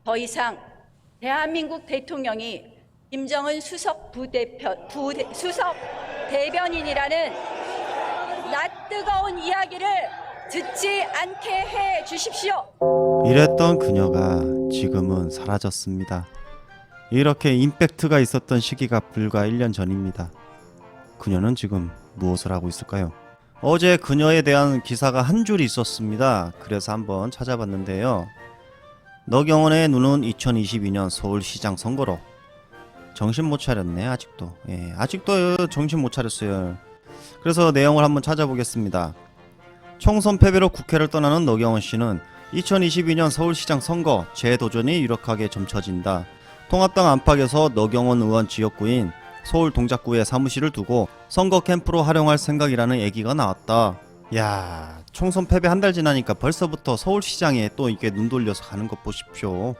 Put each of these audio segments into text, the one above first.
더 이상 대한민국 대통령이 김정은 수석 대변인이라는 낯뜨거운 이야기를 듣지 않게 해 주십시오. 이랬던 그녀가 지금은 사라졌습니다. 이렇게 임팩트가 있었던 시기가 불과 1년 전입니다. 그녀는 지금 무엇을 하고 있을까요? 어제 그녀에 대한 기사가 한 줄이 있었습니다. 그래서 한번 찾아봤는데요. 너경원의 눈은 2022년 서울시장 선거로. 정신 못 차렸네 아직도. 아직도 정신 못 차렸어요. 그래서 내용을 한번 찾아보겠습니다. 총선 패배로 국회를 떠나는 너경원 씨는 2022년 서울시장 선거 재도전이 유력하게 점쳐진다. 통합당 안팎에서 너경원 의원 지역구인 서울 동작구에 사무실을 두고 선거 캠프로 활용할 생각이라는 얘기가 나왔다. 야, 총선 패배 한 달 지나니까 벌써부터 서울시장에 또 이게 눈 돌려서 가는 것 보십시오.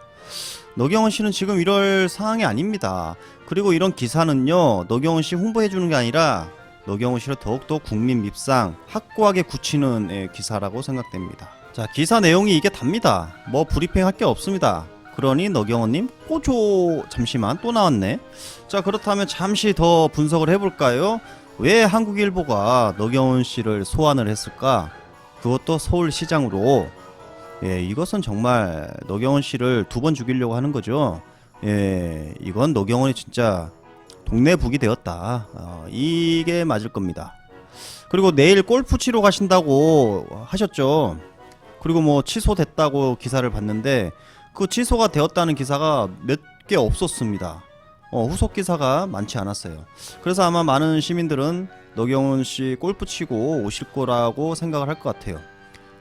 너경원 씨는 지금 이럴 상황이 아닙니다. 그리고 이런 기사는요, 너경원 씨 홍보해주는 게 아니라 너경원 씨를 더욱더 국민 밉상 확고하게 굳히는 기사라고 생각됩니다. 자, 기사 내용이 이게 답니다. 뭐 브리핑 할 게 없습니다. 그러니 너경원님 꼬조 잠시만 또 나왔네. 자, 그렇다면 잠시 더 분석을 해볼까요? 왜 한국일보가 너경원 씨를 소환을 했을까? 그것도 서울시장으로. 이것은 정말 너경원 씨를 두 번 죽이려고 하는 거죠. 이건 너경원이 진짜 동네 북이 되었다. 이게 맞을 겁니다. 그리고 내일 골프 치러 가신다고 하셨죠. 그리고 뭐 취소됐다고 기사를 봤는데 그 취소가 되었다는 기사가 몇 개 없었습니다. 후속 기사가 많지 않았어요. 그래서 아마 많은 시민들은 너경원 씨 골프 치고 오실 거라고 생각을 할 것 같아요.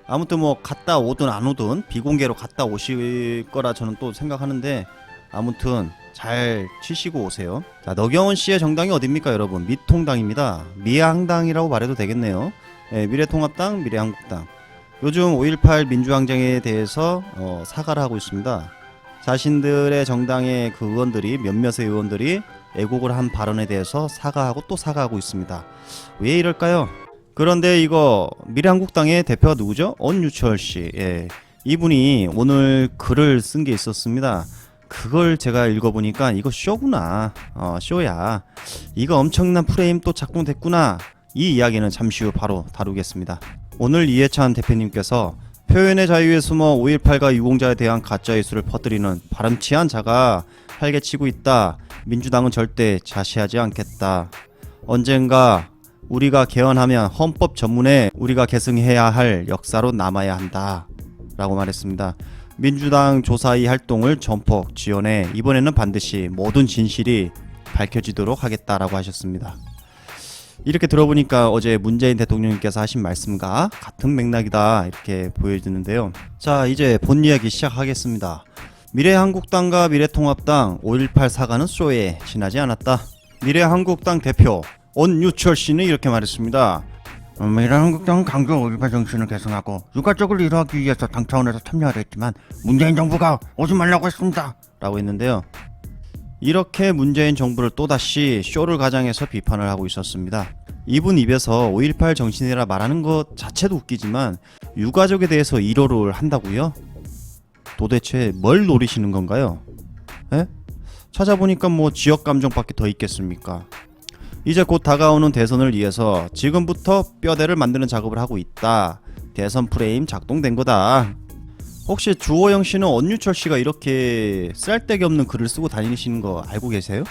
아무튼 뭐 갔다 오든 안 오든 비공개로 갔다 오실 거라 저는 또 생각하는데 아무튼 잘 치시고 오세요. 자, 너경원 씨의 정당이 어딥니까 여러분? 미통당입니다. 미래한당이라고 말해도 되겠네요. 미래통합당, 미래한국당. 요즘 5.18 민주항쟁에 대해서 사과를 하고 있습니다. 자신들의 정당의 그 의원들이 몇몇의 의원들이 애국을 한 발언에 대해서 사과하고 또 사과하고 있습니다. 왜 이럴까요? 그런데 이거 미래한국당의 대표가 누구죠? 언유철 씨. 이분이 오늘 글을 쓴 게 있었습니다. 그걸 제가 읽어보니까 이거 쇼구나. 쇼야. 이거 엄청난 프레임 또 작동됐구나. 이 이야기는 잠시 후 바로 다루겠습니다. 오늘 이해찬 대표님께서 표현의 자유에 숨어 5.18과 유공자에 대한 가짜 이슈를 퍼뜨리는 바람치한 자가 활개치고 있다. 민주당은 절대 자시하지 않겠다. 언젠가 우리가 개헌하면 헌법 전문에 우리가 계승해야 할 역사로 남아야 한다. 라고 말했습니다. 민주당 조사위 활동을 전폭 지원해 이번에는 반드시 모든 진실이 밝혀지도록 하겠다라고 하셨습니다. 이렇게 들어보니까 어제 문재인 대통령님께서 하신 말씀과 같은 맥락이다 이렇게 보여지는데요. 자, 이제 본 이야기 시작하겠습니다. 미래한국당과 미래통합당 5.18 사과는 쇼에 지나지 않았다. 미래한국당 대표 언유철 씨는 이렇게 말했습니다. 미래한국당은 강조 5.18 정신을 계승하고 유가족을 이루기 위해서 당 차원에서 참여하려 했지만 문재인 정부가 오지 말라고 했습니다. 라고 했는데요. 이렇게 문재인 정부를 또다시 쇼를 가장해서 비판을 하고 있었습니다. 이분 입에서 5.18 정신이라 말하는 것 자체도 웃기지만 유가족에 대해서 1호를 한다고요? 도대체 뭘 노리시는 건가요? 찾아보니까 뭐 지역 감정밖에 더 있겠습니까? 이제 곧 다가오는 대선을 위해서 지금부터 뼈대를 만드는 작업을 하고 있다. 대선 프레임 작동된 거다. 혹시 주호영 씨는 언유철 씨가 이렇게 쓸데기 없는 글을 쓰고 다니시는 거 알고 계세요?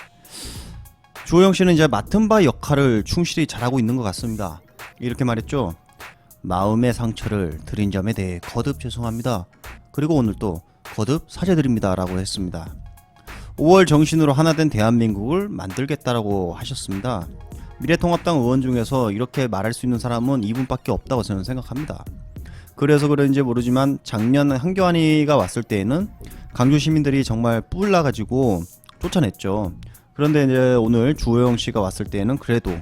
주호영 씨는 이제 맡은 바 역할을 충실히 잘하고 있는 것 같습니다. 이렇게 말했죠. 마음의 상처를 드린 점에 대해 거듭 죄송합니다. 그리고 오늘 또 거듭 사죄드립니다. 라고 했습니다. 5월 정신으로 하나된 대한민국을 만들겠다라고 하셨습니다. 미래통합당 의원 중에서 이렇게 말할 수 있는 사람은 이분밖에 없다고 저는 생각합니다. 그래서 그런지 모르지만 작년 한교안이가 왔을 때에는 강주 시민들이 정말 뿔나가지고 쫓아냈죠. 그런데 이제 오늘 주호영 씨가 왔을 때에는 그래도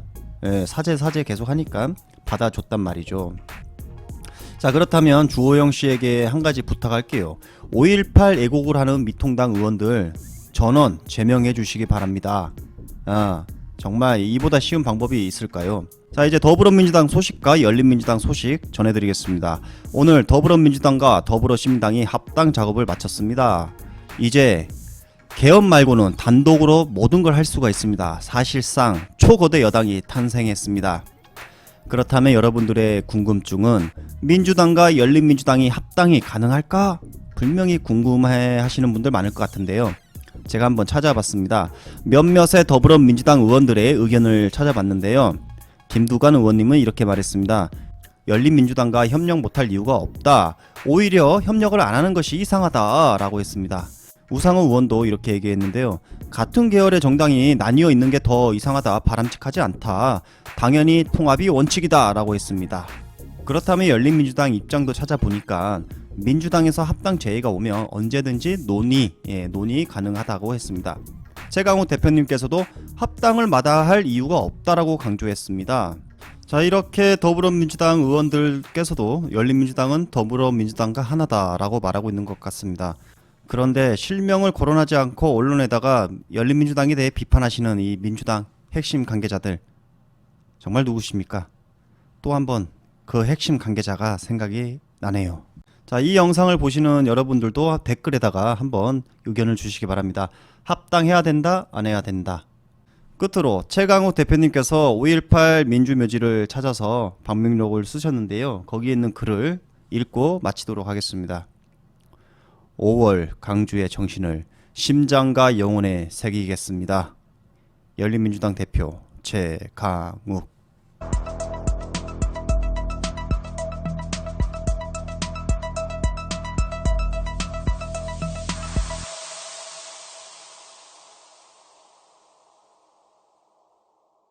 사죄 계속 하니까 받아줬단 말이죠. 자, 그렇다면 주호영 씨에게 한 가지 부탁할게요. 5.18 애국을 하는 미통당 의원들 전원 제명해 주시기 바랍니다. 정말 이보다 쉬운 방법이 있을까요? 자, 이제 더불어민주당 소식과 열린민주당 소식 전해드리겠습니다. 오늘 더불어민주당과 더불어시민당이 합당 작업을 마쳤습니다. 이제 개헌 말고는 단독으로 모든 걸 할 수가 있습니다. 사실상 초거대 여당이 탄생했습니다. 그렇다면 여러분들의 궁금증은 민주당과 열린민주당이 합당이 가능할까? 분명히 궁금해 하시는 분들 많을 것 같은데요. 제가 한번 찾아봤습니다. 몇몇의 더불어민주당 의원들의 의견을 찾아봤는데요. 김두관 의원님은 이렇게 말했습니다. 열린민주당과 협력 못할 이유가 없다. 오히려 협력을 안 하는 것이 이상하다 라고 했습니다. 우상호 의원도 이렇게 얘기했는데요. 같은 계열의 정당이 나뉘어 있는 게 더 이상하다, 바람직하지 않다. 당연히 통합이 원칙이다 라고 했습니다. 그렇다면 열린민주당 입장도 찾아보니까 민주당에서 합당 제의가 오면 언제든지 논의 가능하다고 했습니다. 최강욱 대표님께서도 합당을 마다할 이유가 없다라고 강조했습니다. 자, 이렇게 더불어민주당 의원들께서도 열린민주당은 더불어민주당과 하나다라고 말하고 있는 것 같습니다. 그런데 실명을 거론하지 않고 언론에다가 열린민주당에 대해 비판하시는 이 민주당 핵심 관계자들 정말 누구십니까? 또 한번 그 핵심 관계자가 생각이 나네요. 자, 이 영상을 보시는 여러분들도 댓글에다가 한번 의견을 주시기 바랍니다. 합당해야 된다, 안 해야 된다. 끝으로 최강욱 대표님께서 5.18 민주묘지를 찾아서 방명록을 쓰셨는데요. 거기에 있는 글을 읽고 마치도록 하겠습니다. 5월 강주의 정신을 심장과 영혼에 새기겠습니다. 열린민주당 대표 최강욱.